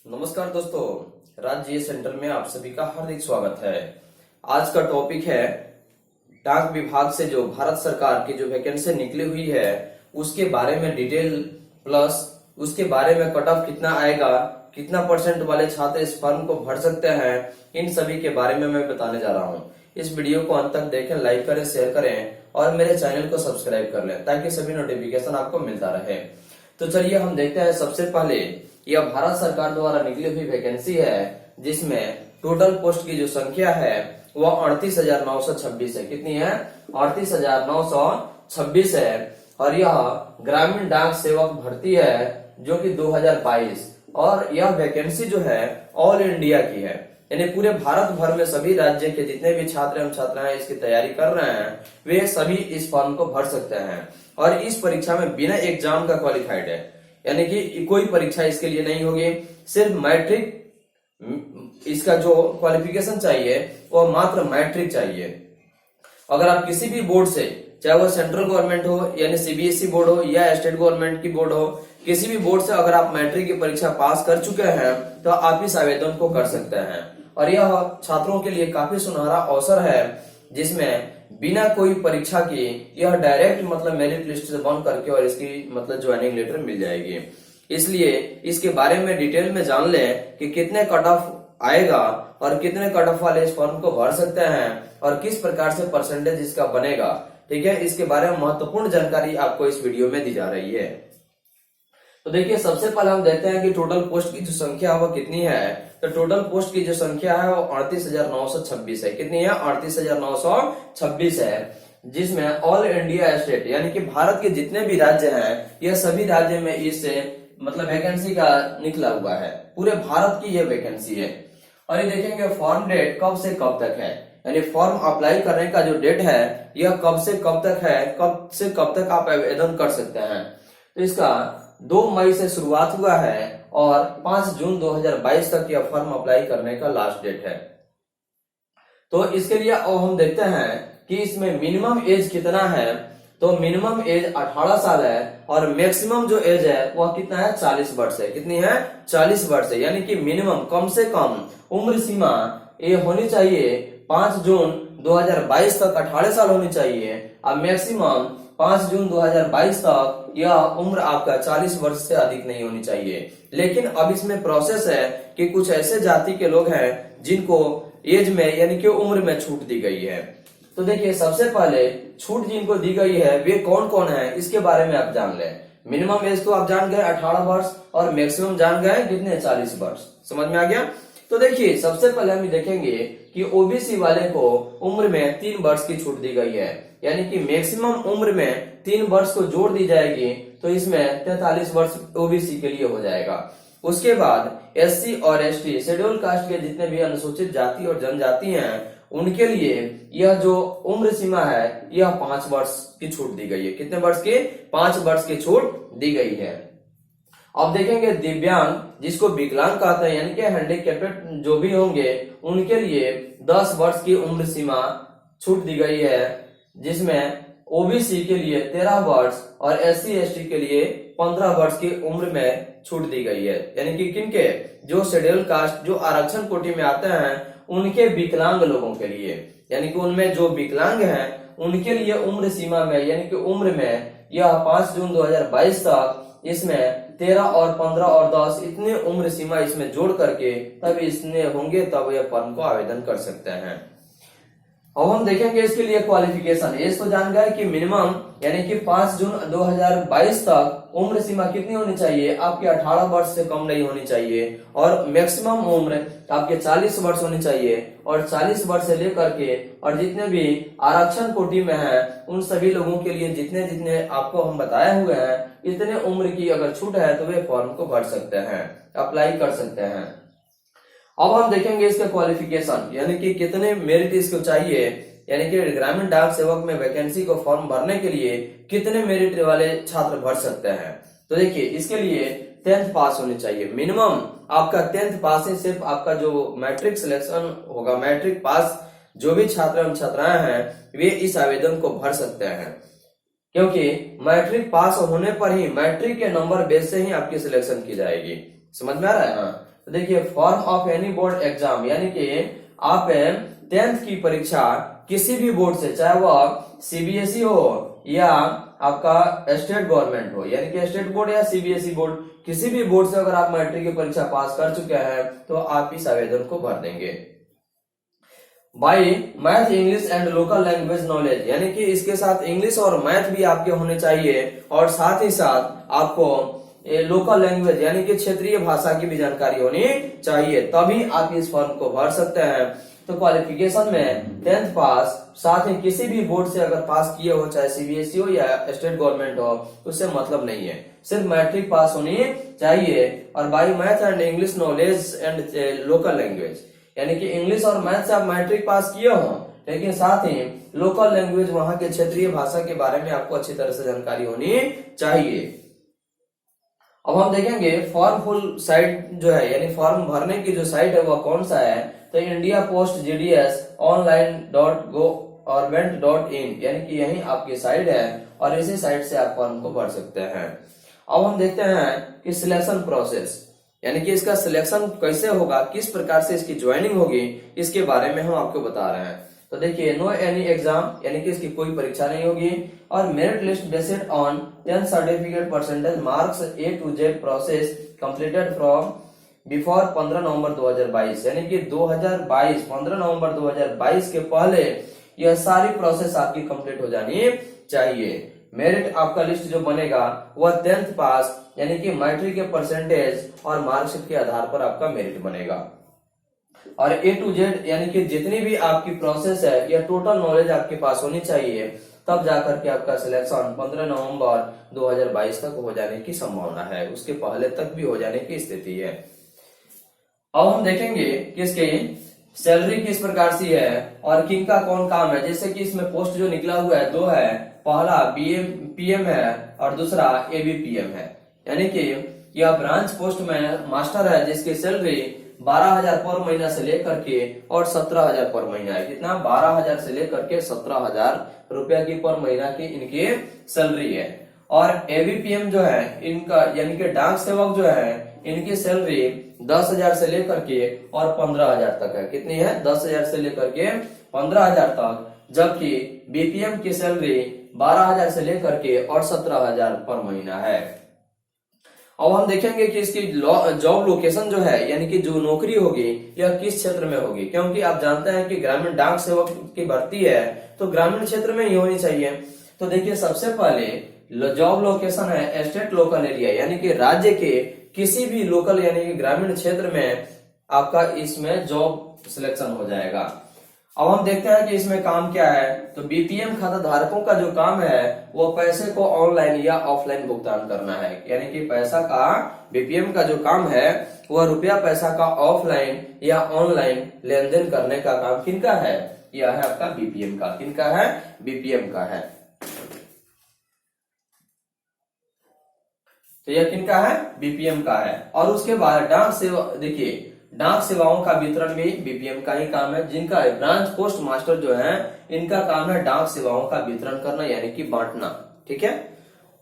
नमस्कार दोस्तों, राज्य सेंटर में आप सभी का हार्दिक स्वागत है। आज का टॉपिक है डाक विभाग से जो भारत सरकार की जो वैकेंसी निकली हुई है उसके बारे में डिटेल, प्लस उसके बारे में कट ऑफ कितना आएगा, कितना परसेंट वाले छात्र इस फॉर्म को भर सकते हैं, इन सभी के बारे में मैं बताने जा रहा हूँ। इस वीडियो को अंत तक देखें, लाइक करें, शेयर करें और मेरे चैनल को सब्सक्राइब कर लें ताकि सभी नोटिफिकेशन आपको मिलता रहे। तो चलिए हम देखते हैं। सबसे पहले यह भारत सरकार द्वारा निकली हुई वैकेंसी है जिसमें टोटल पोस्ट की जो संख्या है वह 38,926 है। कितनी है? 38,926 है। और यह ग्रामीण डाक सेवक भर्ती है जो कि 2022, और यह वैकेंसी जो है ऑल इंडिया की है, यानी पूरे भारत भर में सभी राज्य के जितने भी छात्र एवं छात्राएं इसकी तैयारी कर रहे हैं वे सभी इस फॉर्म को भर सकते हैं। और इस परीक्षा में बिना एग्जाम का क्वालिफाइड है, यानी कि कोई परीक्षा इसके लिए नहीं होगी। सिर्फ मैट्रिक इसका जो क्वालिफिकेशन चाहिए वो मात्र मैट्रिक चाहिए। अगर आप किसी भी बोर्ड से, चाहे वो सेंट्रल गवर्नमेंट हो यानी सीबीएसई बोर्ड हो या स्टेट गवर्नमेंट की बोर्ड हो, किसी भी बोर्ड से अगर आप मैट्रिक की परीक्षा पास कर चुके हैं तो आप इस आवेदन को कर सकते हैं। और यह छात्रों के लिए काफी सुनहरा अवसर है जिसमें बिना कोई परीक्षा की यह डायरेक्ट मतलब मेरिट लिस्ट से बन करके और इसकी मतलब ज्वाइनिंग लेटर मिल जाएगी। इसलिए इसके बारे में डिटेल में जान लें कि कितने कट ऑफ आएगा और कितने कट ऑफ वाले इस फॉर्म को भर सकते हैं और किस प्रकार से परसेंटेज इसका बनेगा। ठीक है, इसके बारे में महत्वपूर्ण जानकारी आपको इस वीडियो में दी जा रही है। तो देखिए, सबसे पहले हम देखते हैं कि टोटल पोस्ट की जो संख्या है वो कितनी है। तो टोटल पोस्ट की जो संख्या है वो 38,926 है। कितनी है? 38,926 है, जिसमें ऑल इंडिया स्टेट यानी कि भारत के जितने भी राज्य हैं यह सभी राज्य में इससे मतलब वैकेंसी का निकला हुआ है। पूरे भारत की यह वैकेंसी है। और ये देखेंगे फॉर्म डेट कब से कब तक है, यानी फॉर्म अप्लाई करने का जो डेट है यह कब से कब तक है, कब से कब तक आप आवेदन कर सकते हैं। तो इसका 2 मई से शुरुआत हुआ है और 5 जून 2022 तक यह फॉर्म अप्लाई करने का लास्ट डेट है। तो इसके लिए अब हम देखते हैं कि इसमें मिनिमम एज कितना है। तो मिनिमम एज 18 साल है और मैक्सिमम जो एज है वह कितना है? 40 वर्ष है। कितनी है? 40 वर्ष है, यानी कि मिनिमम कम से कम उम्र सीमा ये होनी चाहिए 5 जून 2022 तक 18 साल होनी चाहिए और मैक्सिमम 5 जून 2022 तक यह उम्र आपका 40 वर्ष से अधिक नहीं होनी चाहिए। लेकिन अब इसमें प्रोसेस है कि कुछ ऐसे जाति के लोग हैं जिनको एज में यानी कि उम्र में छूट दी गई है। तो देखिए, सबसे पहले छूट जिनको दी गई है वे कौन कौन है इसके बारे में आप जान लें। मिनिमम एज तो आप जान गए 18 वर्ष और मैक्सिमम जान गए कितने? 40 वर्ष। समझ में आ गया? तो देखिए, सबसे पहले हम देखेंगे कि ओबीसी वाले को उम्र में 3 वर्ष की छूट दी गई है, यानी कि मैक्सिमम उम्र में 3 वर्ष को जोड़ दी जाएगी तो इसमें 43 वर्ष ओबीसी के लिए हो जाएगा। उसके बाद एससी और एसटी शेड्यूल कास्ट के जितने भी अनुसूचित जाति और जनजाति हैं उनके लिए यह जो उम्र सीमा है यह 5 वर्ष की छूट दी गई है। कितने वर्ष की? 5 वर्ष की छूट दी गई है। अब देखेंगे दिव्यांग, जिसको विकलांग कहते हैं यानी कि हैंडीकैप्ड जो भी होंगे उनके लिए 10 वर्ष की उम्र सीमा छूट दी गई है, जिसमें ओबीसी के लिए 13 वर्ष और एससी एसटी के लिए 15 वर्ष की उम्र में छूट दी गई है। यानी कि किनके? जो शेड्यूल कास्ट जो आरक्षण कोटि में आते हैं उनके विकलांग लोगों के लिए, यानी कि उनमें जो विकलांग हैं उनके लिए उम्र सीमा में यानी कि उम्र में यह 5 जून 2022 तक इसमें 13 और 15 और 10 इतने उम्र सीमा इसमें जोड़ करके तब इसने होंगे तब यह फॉर्म को आवेदन कर सकते हैं। अब हम देखेंगे इसके लिए क्वालिफिकेशन। एज तो जान गए कि मिनिमम यानी कि 5 जून 2022 तक उम्र सीमा कितनी होनी चाहिए? आपकी 18 वर्ष से कम नहीं होनी चाहिए और मैक्सिमम उम्र आपके 40 वर्ष होनी चाहिए। और 40 वर्ष से लेकर के और जितने भी आरक्षण कोटि में हैं उन सभी लोगों के लिए जितने जितने आपको हम बताए हुए हैं इतने उम्र की अगर छूट है तो वे फॉर्म को भर सकते हैं, अप्लाई कर सकते हैं। अब हम देखेंगे इसका क्वालिफिकेशन, यानी कि कितने मेरिट इसको चाहिए, यानी कि ग्रामीण डाक सेवक में वैकेंसी को फॉर्म भरने के लिए कितने मेरिट वाले छात्र भर सकते हैं। तो देखिए, इसके लिए 10th पास होनी चाहिए। मिनिमम आपका 10th पास ही सिर्फ आपका जो मैट्रिक सिलेक्शन होगा, मैट्रिक पास जो भी छात्र एवं छात्राएं हैं वे इस आवेदन को भर सकते हैं, क्योंकि मैट्रिक पास होने पर ही मैट्रिक के नंबर बेस से ही आपकी सिलेक्शन की जाएगी। समझ में आ रहा है? हाँ, तो देखिए form of any board exam, यानी कि आप 10th की परीक्षा किसी भी बोर्ड से, चाहे वह सीबीएसई हो या आपका स्टेट गवर्नमेंट हो, यानी कि स्टेट बोर्ड या सीबीएसई बोर्ड, किसी भी बोर्ड से अगर आप मैट्रिक की परीक्षा पास कर चुके हैं तो आप इस आवेदन को भर देंगे। By math, English and local language knowledge, यानी कि इसके साथ इंग्लिश और मैथ भी आपके होने चाहिए और साथ ही साथ आपको लोकल लैंग्वेज यानी कि क्षेत्रीय भाषा की भी जानकारी होनी चाहिए, तभी आप इस फॉर्म को भर सकते हैं। तो क्वालिफिकेशन में 10th पास, साथ ही किसी भी बोर्ड से अगर पास किए हो, चाहे सीबीएसई हो या स्टेट गवर्नमेंट हो, उससे मतलब नहीं है, सिर्फ मैट्रिक पास होनी चाहिए। और by math and English knowledge and local language, यानी कि इंग्लिश और मैथ से आप मैट्रिक पास किए हो, लेकिन साथ ही लोकल लैंग्वेज वहां के क्षेत्रीय भाषा के बारे में आपको अच्छी तरह से जानकारी होनी चाहिए। अब हम देखेंगे फॉर्म फुल साइट जो है, यानी फॉर्म भरने की जो साइट है वह कौन सा है, तो इंडिया पोस्ट जीडीएस online.government.in, यानी कि यही आपकी साइट है और इसी साइट से आप फॉर्म को भर सकते हैं। अब हम देखते हैं कि सिलेक्शन प्रोसेस, यानी कि इसका सिलेक्शन कैसे होगा, किस प्रकार से इसकी ज्वाइनिंग होगी, इसके बारे में हम आपको बता रहे हैं। तो देखिए नो एनी एग्जाम, यानी कि इसकी कोई परीक्षा नहीं होगी, और merit list based on 10 certificate percentage marks A to Z process completed from before 15 नवंबर 2022, यानी कि 2022 15 नवंबर 2022 के पहले यह सारी प्रोसेस आपकी कंप्लीट हो जानी चाहिए। मेरिट आपका लिस्ट जो बनेगा वह 10th पास यानी कि मैट्रिक के परसेंटेज और मार्कशीट के आधार पर आपका मेरिट बनेगा, और A to Z यानी कि जितनी भी आपकी प्रोसेस है यह टोटल नॉलेज आपके पास होनी चाहिए, तब जाकर के आपका सिलेक्शन 15 नवंबर 2022 तक हो जाने की संभावना है, उसके पहले तक भी हो जाने की स्थिति है। अब हम देखेंगे कि इसकी सैलरी किस प्रकार से है और किन का कौन काम है। जैसे कि इसमें पोस्ट जो निकला हुआ है दो है, पहला पीएम है और दूसरा एबीपीएम है, यानी कि यह ब्रांच पोस्ट में मास्टर है जिसकी सैलरी 12,000 पर महीना से लेकर के और 17,000 पर महीना है। कितना? 12,000 से लेकर के 17,000 रुपया की पर महीना की इनकी सैलरी है। और एबीपीएम जो है इनका यानी कि डाक सेवक जो है इनकी सैलरी 10,000 से लेकर के और 15,000 तक है। कितनी है? 10,000 से लेकर के 15,000 तक, जबकि बीपीएम की सैलरी 12,000 से लेकर के और 17,000 पर महीना है। अब हम देखेंगे कि इसकी जॉब लोकेशन जो है यानी कि जो नौकरी होगी यह किस क्षेत्र में होगी, क्योंकि आप जानते हैं कि ग्रामीण डाक सेवक की भर्ती है तो ग्रामीण क्षेत्र में ही होनी चाहिए। तो देखिए सबसे पहले जॉब लोकेशन है स्टेट लोकल एरिया, यानी कि राज्य के किसी भी लोकल यानी कि ग्रामीण क्षेत्र में आपका इसमें जॉब सिलेक्शन हो जाएगा। अब हम देखते हैं कि इसमें काम क्या है। तो बीपीएम खाता धारकों का जो काम है वो पैसे को ऑनलाइन या ऑफलाइन भुगतान करना है, यानी कि पैसा का बीपीएम का जो काम है वह रुपया पैसा का ऑफलाइन या ऑनलाइन लेन देन करने का काम किनका है? यह है आपका बीपीएम का। किनका है? बीपीएम का है। तो यह किनका है? बीपीएम का है। और उसके बाद डाक सेवा, देखिए डाक सेवाओं का वितरण भी बीपीएम का ही काम है। जिनका ब्रांच पोस्ट मास्टर जो है इनका काम है डाक सेवाओं का वितरण करना यानी कि बांटना। ठीक है।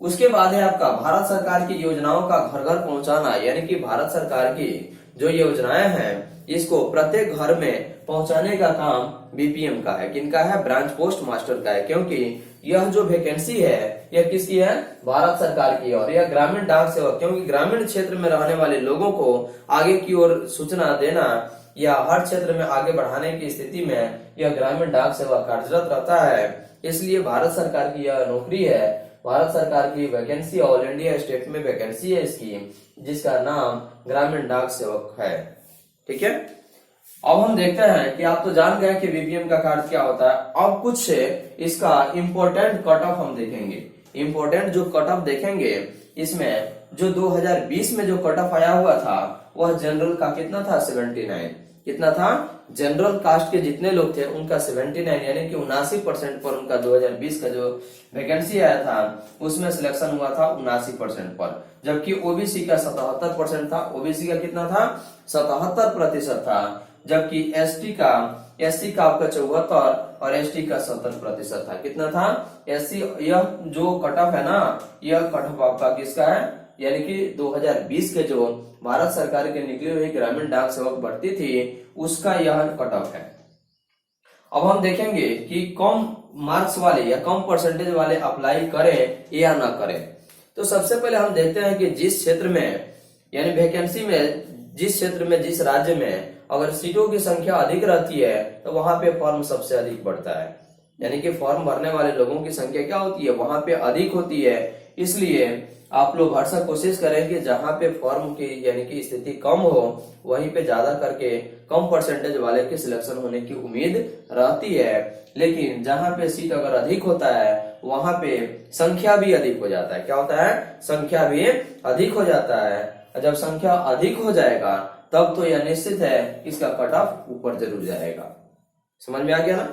उसके बाद है आपका भारत सरकार की योजनाओं का घर घर पहुंचाना, यानी कि भारत सरकार की जो योजनाएं हैं इसको प्रत्येक घर में पहुंचाने का काम बीपीएम का है। किनका है? ब्रांच पोस्ट मास्टर का है, क्योंकि यह जो वैकेंसी है यह किसकी है? भारत सरकार की। और यह ग्रामीण डाक सेवक, क्योंकि ग्रामीण क्षेत्र में रहने वाले लोगों को आगे की ओर सूचना देना या हर क्षेत्र में आगे बढ़ाने की स्थिति में यह ग्रामीण डाक सेवक कार्यरत रहता है, इसलिए भारत सरकार की यह नौकरी है। भारत सरकार की वैकेंसी ऑल इंडिया स्टेट में वैकेंसी है इसकी, जिसका नाम ग्रामीण डाक सेवक है। ठीक है। अब हम देखते हैं कि आप तो जान गए कि बीपीएम का कार्य क्या होता है। अब कुछ इसका इम्पोर्टेंट कट ऑफ हम देखेंगे। इम्पोर्टेंट जो कट ऑफ देखेंगे इसमें जो 2020 में जो कट ऑफ आया हुआ था वह जनरल का कितना था? 79। कितना था? जनरल कास्ट के जितने लोग थे उनका 79 यानी कि 79% पर उनका 2020 का जो वैकेंसी आया था उसमें सिलेक्शन हुआ था 79% पर, जबकि ओबीसी का 77% था। ओबीसी का कितना था? 77% था, जबकि एससी का आपका 74 और एसटी का 70% था। कितना था? एससी, यह जो कट ऑफ है ना, यह कट ऑफ आपका किसका है? यानी कि 2020 के जो भारत सरकार की निकली हुई ग्रामीण डाक सेवक भर्ती थी उसका यह कट ऑफ है। अब हम देखेंगे कि कम मार्क्स वाले या कम परसेंटेज वाले अप्लाई करें या ना करें। तो सबसे पहले हम देखते हैं कि जिस क्षेत्र में यानी वैकेंसी में जिस क्षेत्र में जिस राज्य में अगर सीटों की संख्या अधिक रहती है तो वहां पे फॉर्म सबसे अधिक बढ़ता है, यानी कि फॉर्म भरने वाले लोगों की संख्या क्या होती है वहां पे अधिक होती है। इसलिए आप लोग हर कोशिश करें कि जहां पे फॉर्म की यानी कि स्थिति कम हो वहीं पे ज्यादा करके कम परसेंटेज वाले के सिलेक्शन होने की उम्मीद रहती है। लेकिन जहां पे सीट अगर अधिक होता है वहां पे संख्या भी अधिक हो जाता है। क्या होता है? संख्या भी अधिक हो जाता है। जब संख्या अधिक हो जाएगा तब तो यह निश्चित है इसका कट ऑफ ऊपर जरूर जाएगा। समझ में आ गया ना?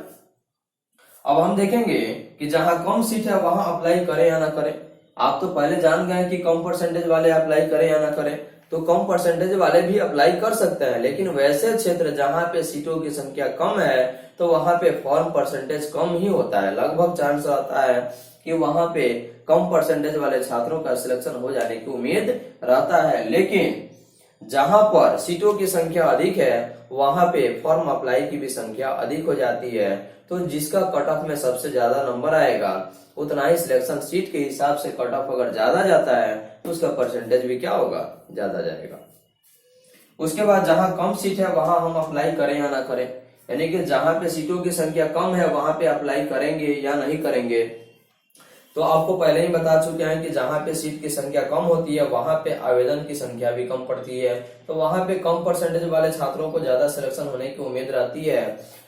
अब हम देखेंगे कि जहां कम सीट है वहां अप्लाई करें या ना करें। आप तो पहले जान गए कि कम परसेंटेज वाले अप्लाई करें या ना करें। तो कम परसेंटेज वाले भी अप्लाई कर सकते हैं, लेकिन वैसे क्षेत्र जहां पे सीटों की संख्या कम है तो वहां पे फॉर्म परसेंटेज कम ही होता है। लगभग चांस रहता है कि वहां पे कम परसेंटेज वाले छात्रों का सिलेक्शन हो जाने की उम्मीद रहता है। लेकिन जहां पर सीटों की संख्या अधिक है वहां पे फॉर्म अप्लाई की भी संख्या अधिक हो जाती है। तो जिसका कट ऑफ में सबसे ज्यादा नंबर आएगा उतना ही सिलेक्शन सीट के हिसाब से कट ऑफ अगर ज्यादा जाता है तो उसका परसेंटेज भी क्या होगा? ज्यादा जाएगा। उसके बाद जहां कम सीट है वहां हम अप्लाई करें या ना करें, यानी कि जहां पे सीटों की संख्या कम है वहां पे अप्लाई करेंगे या नहीं करेंगे। तो आपको पहले ही बता चुके हैं कि जहां पे सीट की संख्या कम होती है वहां पे आवेदन की संख्या भी कम पड़ती है। तो वहां पे कम परसेंटेज वाले छात्रों को ज्यादा सिलेक्शन होने की उम्मीद रहती है।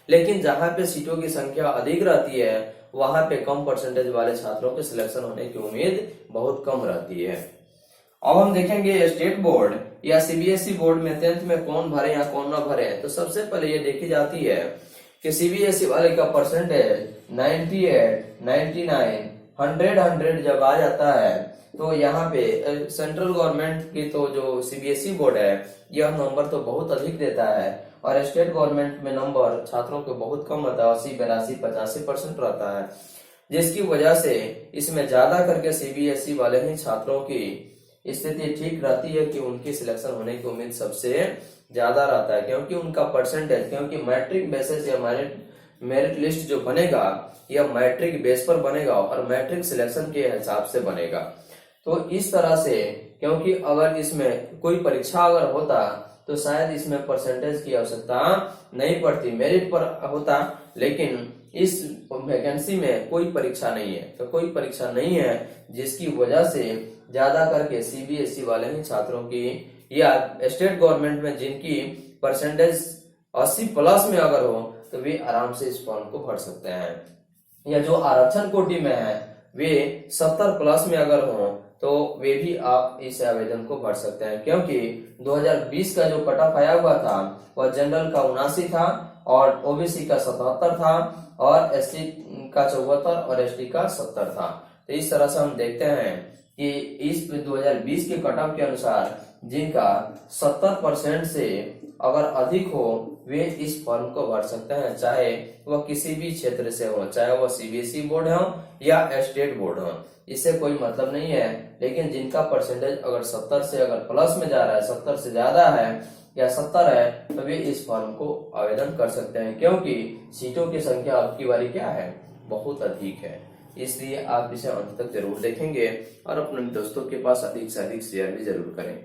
लेकिन जहां पे सीटों की संख्या अधिक रहती है वहां पे कम परसेंटेज वाले छात्रों के सिलेक्शन होने की उम्मीद बहुत कम रहती है। अब हम देखेंगे स्टेट बोर्ड या सीबीएसई बोर्ड में 10th में कौन भरे या कौन ना भरे। तो सबसे पहले ये देखी जाती है कि सीबीएसई वाले का परसेंटेज 98, 99, 100 जब आ जाता है तो यहाँ पे सेंट्रल गवर्नमेंट की तो जो सीबीएसई बोर्ड है यह नंबर तो बहुत अधिक देता है और स्टेट गवर्नमेंट में नंबर छात्रों के बहुत कम रहता है, 80, 82, 85% रहता है। जिसकी वजह से इसमें ज्यादा करके सीबीएसई वाले ही छात्रों की स्थिति ठीक रहती है कि उनकी सिलेक्शन होने की उम्मीद सबसे ज्यादा रहता है, क्योंकि उनका परसेंटेज, क्योंकि मैट्रिक बेसिस या मेरिट लिस्ट जो बनेगा यह मैट्रिक बेस पर बनेगा और मैट्रिक सिलेक्शन के हिसाब से बनेगा। तो इस तरह से, क्योंकि अगर इसमें कोई परीक्षा अगर होता तो शायद इसमें परसेंटेज की आवश्यकता नहीं पड़ती, मेरिट पर होता। लेकिन इस वैकेंसी में कोई परीक्षा नहीं है, तो कोई परीक्षा नहीं है जिसकी वजह से ज्यादा करके सीबीएसई वाले ही छात्रों की या स्टेट गवर्नमेंट में जिनकी परसेंटेज 80+ में अगर हो तो वे आराम से इस फॉर्म को भर सकते हैं। या जो आरक्षण कोटि में है वे 70+ में अगर हो तो वे भी आप इस आवेदन को भर सकते हैं, क्योंकि 2020 का जो कट ऑफ आया हुआ था वह जनरल का 79 था और ओबीसी का 77 था और एससी का 74 और एसटी का 70 था। तो इस तरह से हम देखते हैं कि इस 2020 के कट ऑफ के अनुसार जिनका 70% से अगर अधिक हो वे इस फॉर्म को भर सकते हैं, चाहे वह किसी भी क्षेत्र से हो, चाहे वह सीबीएसई बोर्ड हो या स्टेट बोर्ड हो, इससे कोई मतलब नहीं है। लेकिन जिनका परसेंटेज अगर 70 से अगर प्लस में जा रहा है, 70 से ज्यादा है या 70 है, तो वे इस फॉर्म को आवेदन कर सकते हैं, क्योंकि सीटों की संख्या अब की बारी क्या है? बहुत अधिक है। इसलिए आप इसे अंत तक जरूर देखेंगे और अपने दोस्तों के पास अधिक से अधिक शेयर भी जरूर करें।